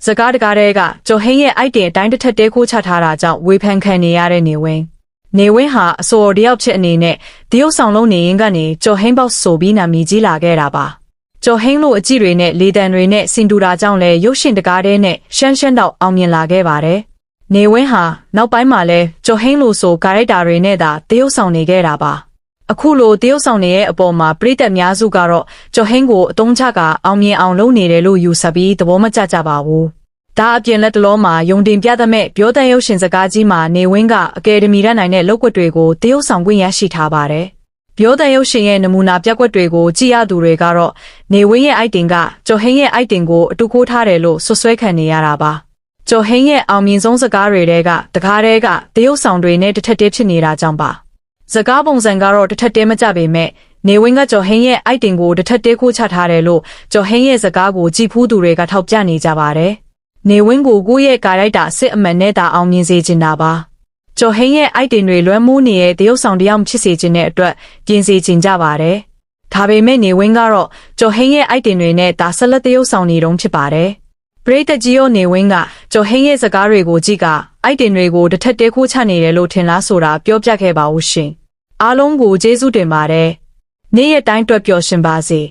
စကားတကားတွေကကျော်ဟင်းရဲ့အိုက်တင်အတိုင်းတစ်ထက်တဲခိုးချထားတာကြောင့်ဝေဖန်ခံနေရတဲ့နေဝင်းဟာအစော်တယောက်ဖြစ်အနေနဲ့တရုတ်ဆောင်လုံးနေရင်ကနေကျော်ဟင်းပေါက်ဆိုပြီးနာမည်ကြီးလာခဲ့တာပါကျော်ဟင်းလိုအကြည့်တွေနဲ့လေတံတွေနဲ့စင်တူတာကြောင့်လဲရုပ်ရှင်တကားတဲ့နဲ့ရှမ်းတော့အောင်မြင်လာခဲ့ပါတယ်နေဝင်းဟာနောက်ပိုင်းမှာလဲကျော်ဟင်းလိုဆိုကာရက်တာတွေနဲ့သာတရုတ်ဆောင်နေခဲ့တာပါအခုလိုတရုတ်ဆောင်နေရဲ့အပေါ်မှာပရိသတ်များစုကတော့ကျော်ဟင်းကိုအတုံးချကအောင်မြင်အောင်လုပ်နေတယ်လို့ယူဆပြီးသဘောမကျကြပါဘူးဒါအပြင်လက်တလုံးမှာယုံတင်ပြသမဲ့ပြောတဲ့ရုပ်ရှင်စကားကြီးမှာနေဝင်းကအကယ်ဒမီရနိုင်တဲ့လောက်ကွက်တွေကိုတရုတ်ဆောင်ခွင့်ရရှိထားပါတယ်ပြောတဲ့ရုပ်ရှင်ရဲ့နမူနာပြကွက်တွေကိုကြည့်ရသူတွေကတော့နေဝင်းရဲ့အိုက်တင်ကကျော်ဟင်းရဲ့အိုက်တင်ကိုအတူခိုးထားတယ်လို့ဆွဆွဲခံနေရတာပါကျော်ဟင်းရဲ့အောင်မြင်ဆုံးစကားတွေကတကားတွေကတရုတ်ဆောင်တွေနဲ့တစ်ထက်တည်းဖြစ်နေတာကြောင့်ပါစကားပုံစံကတော့တစ်ထက်တည်းမကြပေမဲ့နေဝင်းကကျော်ဟင်းရဲ့အိုက်တင်ကိုတစ်ထက်တည်းခိုးချထားတယ်လို့ကျော်ဟင်းရဲ့စကားကိုကြည်ဖူးသူတွေကထောက်ပြနေကြပါတယ်နေဝင်းကိုကိုယ့်ရဲ့ကာရိုက်တာစစ်အမှန်နဲ့သာအောင်မြင်စေချင်တာပါကျော်ဟင်းရဲ့အိုက်တင်တွေလွှမ်းမိုးနေတဲ့တရုတ်ဆောင်တရားမဖြစ်စေချင်တဲ့အတွက်ပြင်စေချင်ကြပါတယ်ဒါပေမဲ့နေဝင်းကတော့ကျော်ဟင်းရဲ့အိုက်တင်တွေနဲ့ဒါဆက်လက်တရုတ်ဆောင်နေတုန်းဖြစ်ပါတယ်ပရိသတ်ကြီးရောနေဝင်းကကျော်ဟင်းရဲ့စကားတွေကိုကြည့်ကအိုက်တင်တွေကိုတစ်ထက်တည်းခိုးချနေတယ်လို့ထင်လားဆိုတာပြောပြခဲ့ပါဦးရှင်အားလုံးကိုကျေးဇူးတင်ပါတယ်နေ့ရက်တိုင်းအတွက်ပျော်ရွှင်ပါစေ